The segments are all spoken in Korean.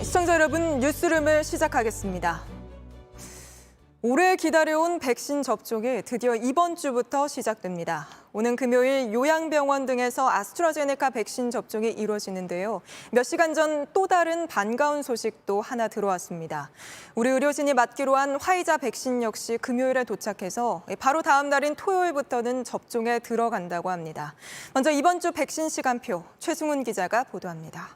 시청자 여러분, 뉴스룸을 시작하겠습니다. 오래 기다려온 백신 접종이 드디어 이번 주부터 시작됩니다. 오는 금요일 요양병원 등에서 아스트라제네카 백신 접종이 이루어지는데요. 몇 시간 전 또 다른 반가운 소식도 하나 들어왔습니다. 우리 의료진이 맞기로 한 화이자 백신 역시 금요일에 도착해서 바로 다음 날인 토요일부터는 접종에 들어간다고 합니다. 먼저 이번 주 백신 시간표 최승훈 기자가 보도합니다.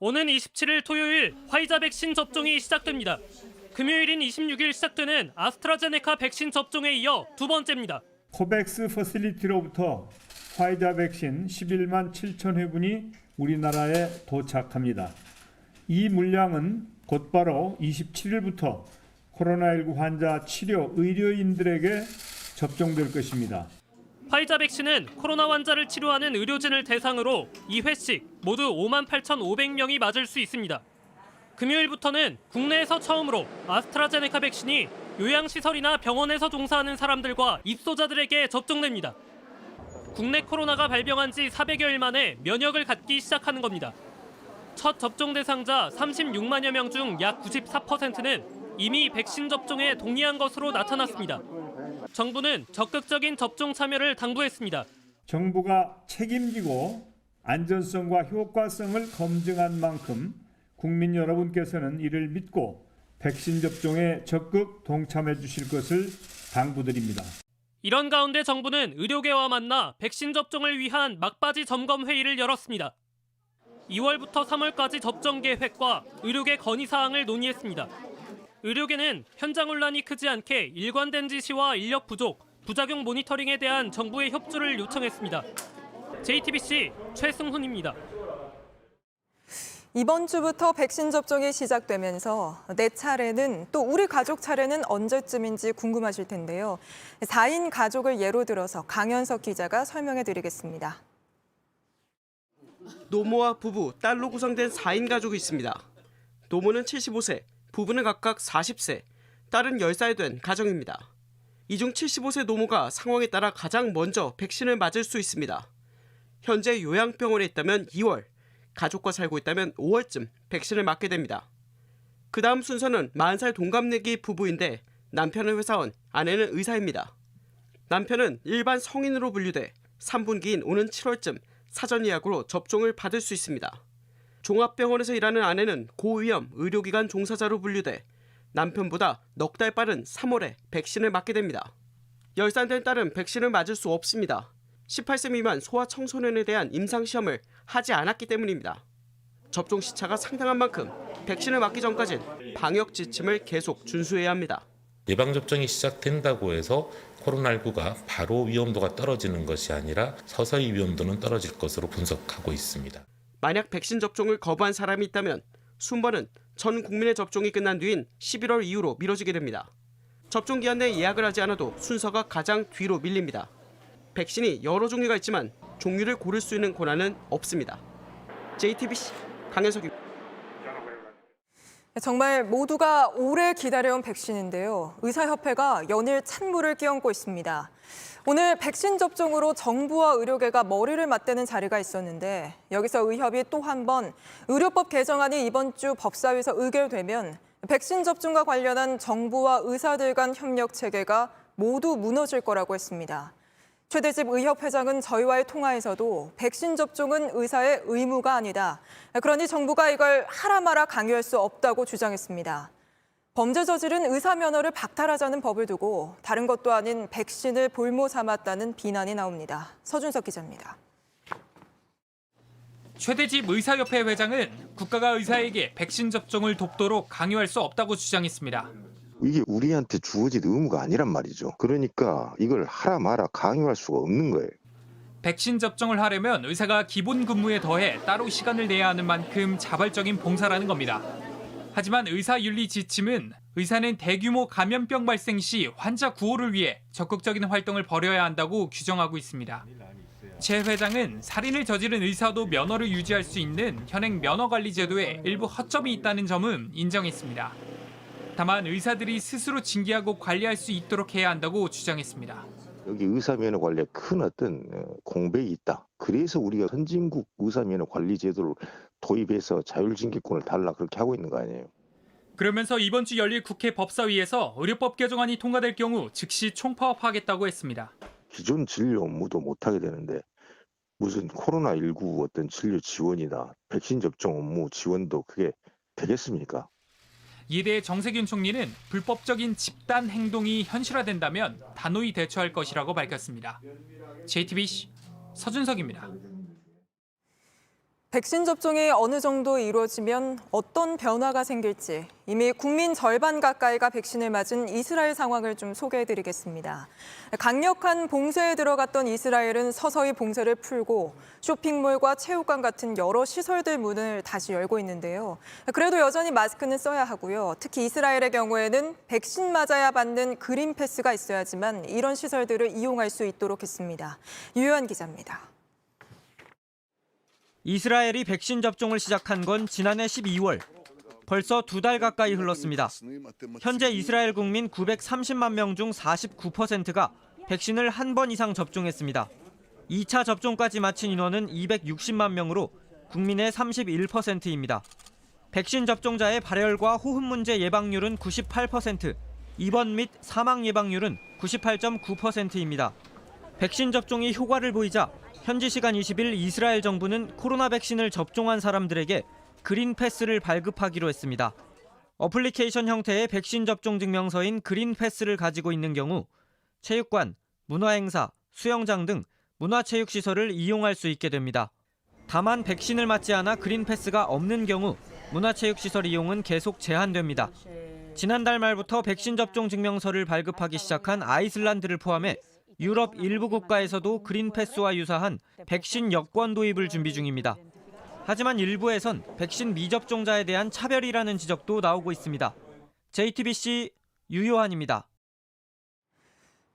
오는 27일 토요일 화이자 백신 접종이 시작됩니다. 금요일인 26일 시작되는 아스트라제네카 백신 접종에 이어 두 번째입니다. 코백스 퍼실리티로부터 화이자 백신 11만 7천 회분이 우리나라에 도착합니다. 이 물량은 곧바로 27일부터 코로나19 환자 치료 의료인들에게 접종될 것입니다. 화이자 백신은 코로나 환자를 치료하는 의료진을 대상으로 2회씩 모두 58,500명이 맞을 수 있습니다. 금요일부터는 국내에서 처음으로 아스트라제네카 백신이 요양시설이나 병원에서 종사하는 사람들과 입소자들에게 접종됩니다. 국내 코로나가 발병한 지 400여일 만에 면역을 갖기 시작하는 겁니다. 첫 접종 대상자 36만여 명 중 약 94%는 이미 백신 접종에 동의한 것으로 나타났습니다. 정부는 적극적인 접종 참여를 당부했습니다. 정부가 책임지고 안전성과 효과성을 검증한 만큼 국민 여러분께서는 이를 믿고 백신 접종에 적극 동참해 주실 것을 당부드립니다. 이런 가운데 정부는 의료계와 만나 백신 접종을 위한 막바지 점검 회의를 열었습니다. 2월부터 3월까지 접종 계획과 의료계 건의사항을 논의했습니다. 의료계는 현장 혼란이 크지 않게 일관된 지시와 인력 부족, 부작용 모니터링에 대한 정부의 협조를 요청했습니다. JTBC 최승훈입니다. 이번 주부터 백신 접종이 시작되면서 내 차례는 또 우리 가족 차례는 언제쯤인지 궁금하실 텐데요. 4인 가족을 예로 들어서 강현석 기자가 설명해 드리겠습니다. 노모와 부부, 딸로 구성된 4인 가족이 있습니다. 노모는 75세, 부부는 각각 40세, 딸은 10살 된 가정입니다. 이 중 75세 노모가 상황에 따라 가장 먼저 백신을 맞을 수 있습니다. 현재 요양병원에 있다면 2월, 가족과 살고 있다면 5월쯤 백신을 맞게 됩니다. 그 다음 순서는 40살 동갑내기 부부인데 남편은 회사원, 아내는 의사입니다. 남편은 일반 성인으로 분류돼 3분기인 오는 7월쯤 사전 예약으로 접종을 받을 수 있습니다. 종합병원에서 일하는 아내는 고위험 의료기관 종사자로 분류돼 남편보다 넉 달 빠른 3월에 백신을 맞게 됩니다. 10살 된 딸은 백신을 맞을 수 없습니다. 18세 미만 소아청소년에 대한 임상시험을 하지 않았기 때문입니다. 접종 시차가 상당한 만큼 백신을 맞기 전까지는 방역 지침을 계속 준수해야 합니다. 예방접종이 시작된다고 해서 코로나19가 바로 위험도가 떨어지는 것이 아니라 서서히 위험도는 떨어질 것으로 분석하고 있습니다. 만약 백신 접종을 거부한 사람이 있다면 순번은 전 국민의 접종이 끝난 뒤인 11월 이후로 미뤄지게 됩니다. 접종 기한 내에 예약을 하지 않아도 순서가 가장 뒤로 밀립니다. 백신이 여러 종류가 있지만 종류를 고를 수 있는 권한은 없습니다. JTBC 강현석입니다. 정말 모두가 오래 기다려온 백신인데요. 의사협회가 연일 찬물을 끼얹고 있습니다. 오늘 백신 접종으로 정부와 의료계가 머리를 맞대는 자리가 있었는데 여기서 의협이 또 한 번 의료법 개정안이 이번 주 법사위에서 의결되면 백신 접종과 관련한 정부와 의사들 간 협력 체계가 모두 무너질 거라고 했습니다. 최대집 의협 회장은 저희와의 통화에서도 백신 접종은 의사의 의무가 아니다. 그러니 정부가 이걸 하라 마라 강요할 수 없다고 주장했습니다. 범죄 저지른 의사 면허를 박탈하자는 법을 두고 다른 것도 아닌 백신을 볼모 삼았다는 비난이 나옵니다. 서준석 기자입니다. 최대집 의사협회 회장은 국가가 의사에게 백신 접종을 돕도록 강요할 수 없다고 주장했습니다. 이게 우리한테 주어진 의무가 아니란 말이죠. 그러니까 이걸 하라 마라 강요할 수가 없는 거예요. 백신 접종을 하려면 의사가 기본 근무에 더해 따로 시간을 내야 하는 만큼 자발적인 봉사라는 겁니다. 하지만 의사윤리 지침은 의사는 대규모 감염병 발생 시 환자 구호를 위해 적극적인 활동을 벌여야 한다고 규정하고 있습니다. 최 회장은 살인을 저지른 의사도 면허를 유지할 수 있는 현행 면허관리제도에 일부 허점이 있다는 점은 인정했습니다. 다만 의사들이 스스로 징계하고 관리할 수 있도록 해야 한다고 주장했습니다. 여기 의사면허 관리에 큰 어떤 공백이 있다. 그래서 우리가 선진국 의사면허 관리 제도를 도입해서 자율징계권을 달라 그렇게 하고 있는 거 아니에요. 그러면서 이번 주 열릴 국회 법사위에서 의료법 개정안이 통과될 경우 즉시 총파업하겠다고 했습니다. 기존 진료 업무도 못하게 되는데 무슨 코로나19 어떤 진료 지원이다. 백신 접종 업무 지원도 그게 되겠습니까? 이에 대해 정세균 총리는 불법적인 집단 행동이 현실화된다면 단호히 대처할 것이라고 밝혔습니다. JTBC 서준석입니다. 백신 접종이 어느 정도 이루어지면 어떤 변화가 생길지 이미 국민 절반 가까이가 백신을 맞은 이스라엘 상황을 좀 소개해드리겠습니다. 강력한 봉쇄에 들어갔던 이스라엘은 서서히 봉쇄를 풀고 쇼핑몰과 체육관 같은 여러 시설들 문을 다시 열고 있는데요. 그래도 여전히 마스크는 써야 하고요. 특히 이스라엘의 경우에는 백신 맞아야 받는 그린 패스가 있어야지만 이런 시설들을 이용할 수 있도록 했습니다. 유효한 기자입니다. 이스라엘이 백신 접종을 시작한 건 지난해 12월. 벌써 2달 가까이 흘렀습니다. 현재 이스라엘 국민 930만 명 중 49%가 백신을 한 번 이상 접종했습니다. 2차 접종까지 마친 인원은 260만 명으로 국민의 31%입니다. 백신 접종자의 발열과 호흡 문제 예방률은 98%, 입원 및 사망 예방률은 98.9%입니다. 백신 접종이 효과를 보이자 현지 시간 20일 이스라엘 정부는 코로나 백신을 접종한 사람들에게 그린 패스를 발급하기로 했습니다. 어플리케이션 형태의 백신 접종 증명서인 그린 패스를 가지고 있는 경우 체육관, 문화행사, 수영장 등 문화체육시설을 이용할 수 있게 됩니다. 다만 백신을 맞지 않아 그린 패스가 없는 경우 문화체육시설 이용은 계속 제한됩니다. 지난달 말부터 백신 접종 증명서를 발급하기 시작한 아이슬란드를 포함해 유럽 일부 국가에서도 그린 패스와 유사한 백신 여권 도입을 준비 중입니다. 하지만 일부에선 백신 미접종자에 대한 차별이라는 지적도 나오고 있습니다. JTBC 유요한입니다.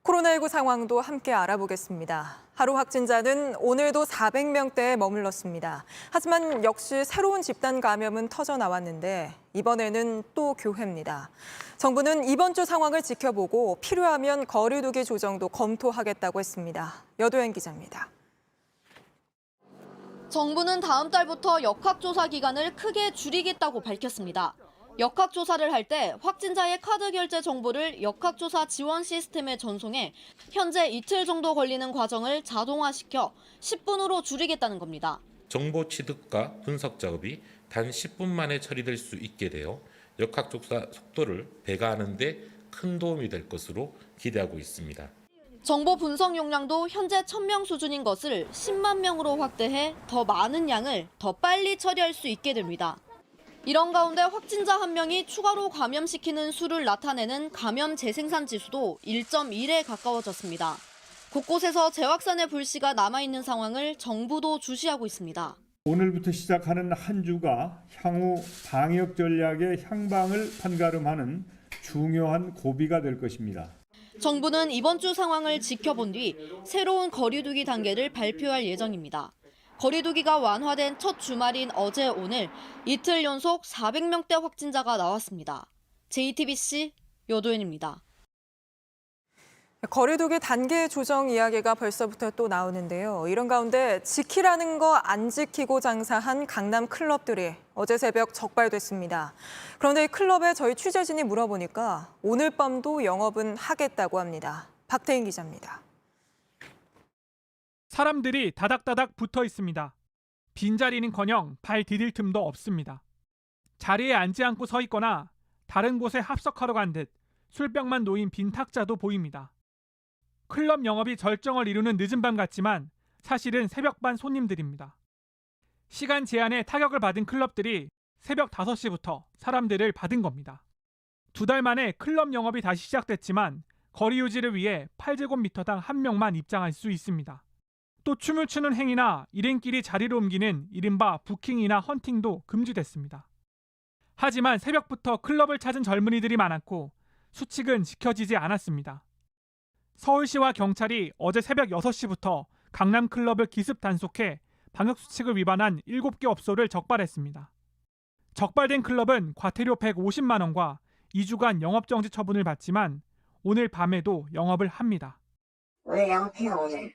코로나19 상황도 함께 알아보겠습니다. 하루 확진자는 오늘도 400명대에 머물렀습니다. 하지만 역시 새로운 집단 감염은 터져 나왔는데 이번에는 또 교회입니다. 정부는 이번 주 상황을 지켜보고 필요하면 거리 두기 조정도 검토하겠다고 했습니다. 여도현 기자입니다. 정부는 다음 달부터 역학조사 기간을 크게 줄이겠다고 밝혔습니다. 역학조사를 할 때 확진자의 카드 결제 정보를 역학조사 지원 시스템에 전송해 현재 이틀 정도 걸리는 과정을 자동화시켜 10분으로 줄이겠다는 겁니다. 정보 취득과 분석 작업이 단 10분 만에 처리될 수 있게 되어 역학조사 속도를 배가하는 데 큰 도움이 될 것으로 기대하고 있습니다. 정보 분석 용량도 현재 1000명 수준인 것을 10만 명으로 확대해 더 많은 양을 더 빨리 처리할 수 있게 됩니다. 이런 가운데 확진자 한 명이 추가로 감염시키는 수를 나타내는 감염 재생산 지수도 1.1에 가까워졌습니다. 곳곳에서 재확산의 불씨가 남아있는 상황을 정부도 주시하고 있습니다. 오늘부터 시작하는 한 주가 향후 방역 전략의 향방을 판가름하는 중요한 고비가 될 것입니다. 정부는 이번 주 상황을 지켜본 뒤 새로운 거리두기 단계를 발표할 예정입니다. 거리두기가 완화된 첫 주말인 어제 오늘 이틀 연속 400명대 확진자가 나왔습니다. JTBC 여도현입니다. 거리두기 단계 조정 이야기가 벌써부터 또 나오는데요. 이런 가운데 지키라는 거 안 지키고 장사한 강남 클럽들이 어제 새벽 적발됐습니다. 그런데 이 클럽에 저희 취재진이 물어보니까 오늘 밤도 영업은 하겠다고 합니다. 박태인 기자입니다. 사람들이 다닥다닥 붙어 있습니다. 빈자리는커녕 발 디딜 틈도 없습니다. 자리에 앉지 않고 서 있거나 다른 곳에 합석하러 간 듯 술병만 놓인 빈 탁자도 보입니다. 클럽 영업이 절정을 이루는 늦은 밤 같지만 사실은 새벽반 손님들입니다. 시간 제한에 타격을 받은 클럽들이 새벽 5시부터 사람들을 받은 겁니다. 2달 만에 클럽 영업이 다시 시작됐지만 거리 유지를 위해 8제곱미터당 1명만 입장할 수 있습니다. 또 춤을 추는 행위나 일행끼리 자리를 옮기는 이른바 부킹이나 헌팅도 금지됐습니다. 하지만 새벽부터 클럽을 찾은 젊은이들이 많았고 수칙은 지켜지지 않았습니다. 서울시와 경찰이 어제 새벽 6시부터 강남 클럽을 기습 단속해 방역수칙을 위반한 7개 업소를 적발했습니다. 적발된 클럽은 과태료 150만 원과 2주간 영업정지 처분을 받지만 오늘 밤에도 영업을 합니다. 오늘 영업해요, 오늘.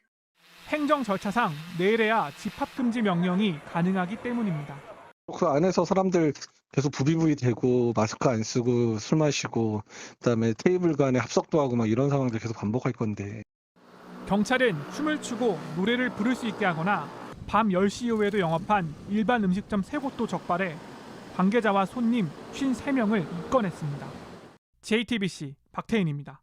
행정 절차상 내일에야 집합금지 명령이 가능하기 때문입니다. 그 안에서 사람들 계속 부비부비 대고 마스크 안 쓰고 술 마시고 그다음에 테이블 간에 합석도 하고 막 이런 상황들 계속 반복할 건데. 경찰은 춤을 추고 노래를 부를 수 있게 하거나 밤 10시 이후에도 영업한 일반 음식점 3곳도 적발해 관계자와 손님 53명을 입건했습니다. JTBC 박태인입니다.